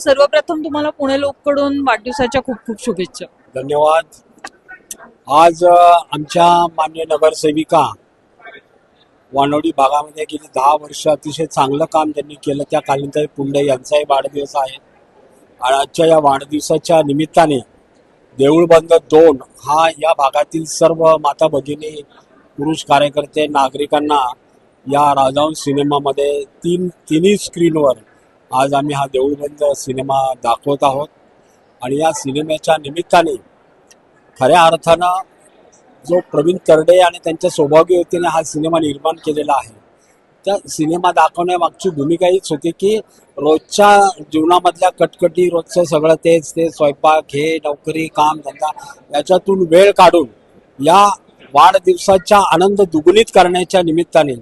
सर्वप्रथम तुम्हाला पुणे लोककडून वाढदिवसाच्या खूप खूप शुभेच्छा. धन्यवाद. आज आमच्या मान्य नगरसेविका वानवडी भागामध्ये गेली 10 वर्ष अतिशय चांगलं काम त्यांनी केलं. त्या कालिंताई पुंडे यांचाही वाढदिवस आहे आणि आजच्या या वाढदिवसाच्या निमित्ताने देऊळबंद 2 हा या भागातील सर्व माता भगिनी, पुरुष कार्यकर्ते, नागरिकांना या राजहंस सिनेमामध्ये तिन्ही स्क्रीनवर आज आम्ही हा देऊळबंद सिनेमा दाखवत आहोत. आणि या सिनेमाच्या निमित्ताने खऱ्या अर्थानं जो प्रवीण तरडे आणि त्यांच्या सौभाग्य युतीने हा सिनेमा निर्माण केलेला आहे, त्या सिनेमा दाखवण्यामागची भूमिका हीच होती की रोजच्या जीवनामधल्या कटकटी, रोजचं सगळं तेच ते स्वयंपाक, हे नोकरी, काम धंदा याच्यातून वेळ काढून या वाढदिवसाचा आनंद दुगुणित करण्याच्या निमित्ताने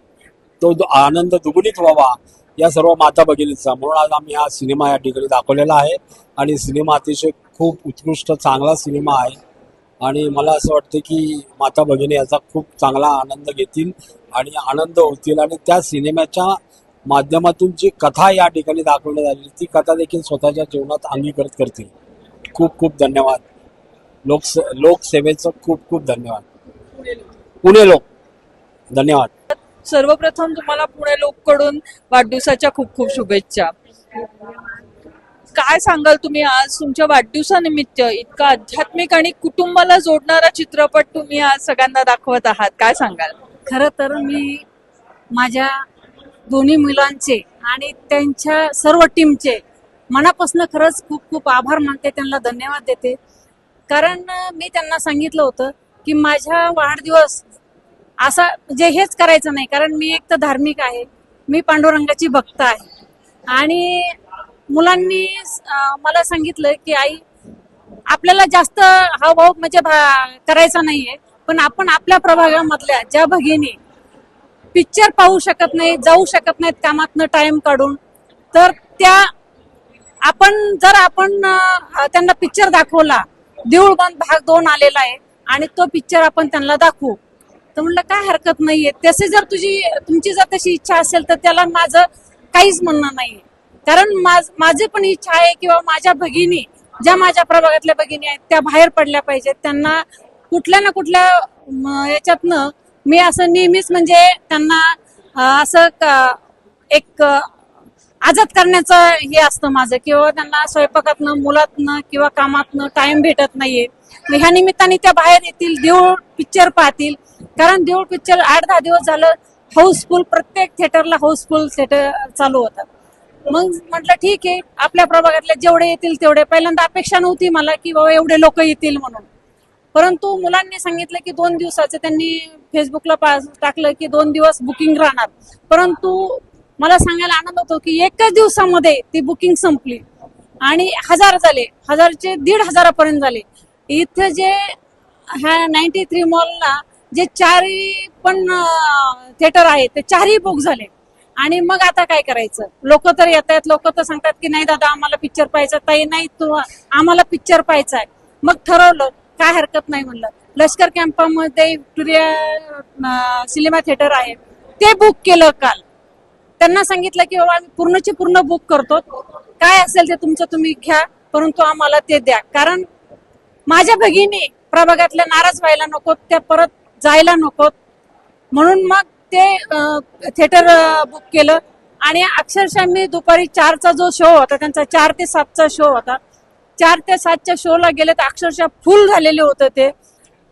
तो आनंद दुगुणित व्हावा या सर्व माता भगिनींचा, म्हणून आज आम्ही हा सिनेमा या ठिकाणी दाखवलेला आहे. आणि सिनेमा अतिशय खूप उत्कृष्ट चांगला सिनेमा आहे आणि मला असं वाटतं की माता भगिनी याचा खूप चांगला आनंद घेतील आणि आनंद होतील आणि त्या सिनेमाच्या माध्यमातून जी कथा या ठिकाणी दाखवण्यात आली ती कथा देखील स्वतःच्या जीवनात अंगीकृत करतील. खूप खूप धन्यवाद. लोकसेवेचं खूप खूप धन्यवाद. पुणे लोक धन्यवाद. सर्वप्रथम तुम्हाला पुणे लोककडून वाढदिवसाच्या खूप खूप शुभेच्छा. काय सांगाल तुम्ही आज तुमच्या वाढदिवसानिमित्त इतका आध्यात्मिक आणि कुटुंबाला जोडणारा चित्रपट तुम्ही आज सगळ्यांना दाखवत आहात, काय सांगाल? खरं तर मी माझ्या दोन्ही मुलांचे आणि त्यांच्या सर्व टीमचे मनापासून खरंच खूप खूप आभार मानते, त्यांना धन्यवाद देते. कारण मी त्यांना सांगितलं होतं की माझा वाढदिवस असा म्हणजे हेच करायचं नाही, कारण मी एक तर धार्मिक आहे, मी पांडुरंगाची भक्त आहे. आणि मुलांनी मला सांगितलं की आई आपल्याला जास्त हा भाव म्हणजे करायचा नाहीये, पण आपण आपल्या प्रभागामधल्या ज्या भगिनी पिक्चर पाहू शकत नाही, जाऊ शकत नाहीत कामातनं टाइम काढून, तर त्या आपण त्यांना पिक्चर दाखवला, देऊळबंद भाग 2 आलेला आहे आणि तो पिक्चर आपण त्यांना दाखवू, तर म्हणलं काय हरकत नाहीये. तसे जर तुमची जर तशी इच्छा असेल तर त्याला माझं काहीच म्हणणं नाहीये. कारण माझी पण इच्छा आहे किंवा माझ्या भगिनी ज्या माझ्या प्रभागातल्या भगिनी आहेत त्या बाहेर पडल्या पाहिजेत. त्यांना कुठल्या ना कुठल्या याच्यातनं मी असं नेहमीच म्हणजे त्यांना असं एक आजाद करण्याचं हे असतं माझं, किंवा त्यांना स्वयंपाकातनं, मुलातनं किंवा कामातनं टाइम भेटत नाहीये. ह्या निमित्ताने त्या बाहेर येतील, देऊळ पिक्चर पाहतील. कारण देऊळ पिक्चर 8-10 दिवस झालं हाऊसफुल, प्रत्येक थिएटरला हाऊसफुल थिएटर चालू होतात. मग म्हटलं ठीक आहे, आपल्या प्रभागातले जेवढे येतील तेवढे. पहिल्यांदा अपेक्षा नव्हती मला की बाबा एवढे लोक येतील म्हणून, परंतु मुलांनी सांगितलं की 2 दिवसाचं त्यांनी फेसबुकला टाकलं की 2 दिवस बुकिंग राहणार. परंतु मला सांगायला आनंद होतो की एकच दिवसामध्ये ती बुकिंग संपली आणि 1000 झाले, 1000चे 1500 झाले. इथं जे ह्या 93 मॉलला जे 4 पण थिएटर आहेत ते 4ही बुक झाले. आणि मग आता काय करायचं, लोक तर येत आहेत, लोक तर सांगतात की नाही दादा आम्हाला पिक्चर पाहायचा, ताई नाही तू आम्हाला पिक्चर पाहायचा आहे. मग ठरवलं काय हरकत नाही म्हणलं, लष्कर कॅम्पामध्ये विक्टोरिया सिनेमा थिएटर आहे ते बुक केलं काल. त्यांना सांगितलं की बाबा आम्ही पूर्णची पूर्ण बुक करतो, काय असेल ते तुमचं तुम्ही घ्या, परंतु आम्हाला ते द्या. कारण माझ्या भगिनी प्रभागातल्या नाराज व्हायला नकोत, त्या परत जायला नकोत, म्हणून मग ते थिएटर बुक केलं. आणि अक्षरशः मी दुपारी 4चा जो शो होता त्यांचा, 4 ते 7चा शो होता, 4 ते 7च्या शोला गेले तर अक्षरशः फुल झालेले होते. ते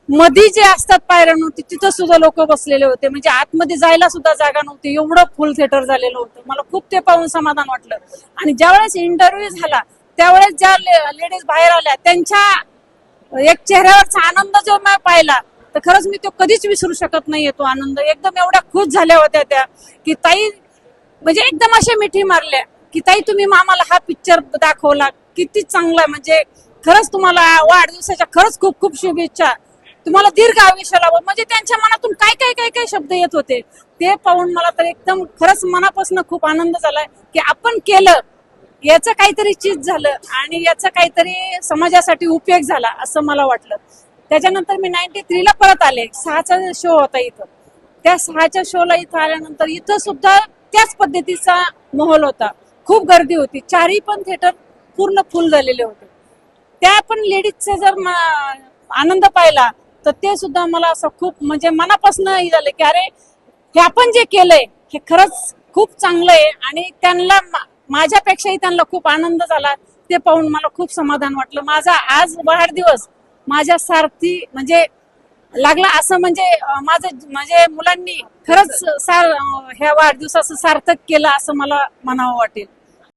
मध्ये जे असतात पायऱ्या नव्हती तिथं सुद्धा लोक बसलेले होते, म्हणजे आतमध्ये जायला सुद्धा जागा नव्हती, एवढं फुल थिएटर झालेलं होतं. मला खूप ते पाहून समाधान वाटलं. आणि ज्यावेळेस इंटरव्ह्यू झाला त्यावेळेस ज्या लेडीज बाहेर आल्या त्यांच्या एक चेहऱ्यावरचा आनंद जो मी पाहिला तर खरंच मी तो कधीच विसरू शकत नाहीये. तो आनंद एकदम एवढ्या खुश झाल्या होत्या त्या की ताई, म्हणजे एकदम अशा मिठी मारल्या की ताई तुम्ही आम्हाला हा पिक्चर दाखवला, किती चांगला, म्हणजे खरंच तुम्हाला वाढदिवसाच्या खरंच खूप खूप शुभेच्छा, तुम्हाला दीर्घ आयुष्य लाभो. म्हणजे त्यांच्या मनातून काय काय काय काय शब्द येत होते ते पाहून मला तर एकदम खरंच मनापासून खूप आनंद झालाय की आपण केलं, याचं काहीतरी चीज झालं आणि याचा काहीतरी समाजासाठी उपयोग झाला असं मला वाटलं. त्याच्यानंतर मी 93ला परत आले, 6चा शो होता इथं. त्या 6च्या शोला इथं आल्यानंतर इथं सुद्धा त्याच पद्धतीचा माहोल होता, खूप गर्दी होती. 4ही पण थिएटर पूर्ण फुल झालेले होते. त्या पण लेडीजचा जर आनंद पाहिला तर ते सुद्धा मला असं खूप म्हणजे मनापासून हे झालं की अरे हे आपण जे केलंय हे खरंच खूप चांगलं आहे. आणि त्यांना माझ्यापेक्षाही त्यांना खूप आनंद झाला. ते पाहून मला खूप समाधान वाटलं. माझा आज वाढदिवस माझ्या सारथी म्हणजे लागला असं म्हणजे माझं म्हणजे मुलांनी खरंच ह्या वाढदिवसाचं सार्थक केलं असं मला म्हणावं वाटेल.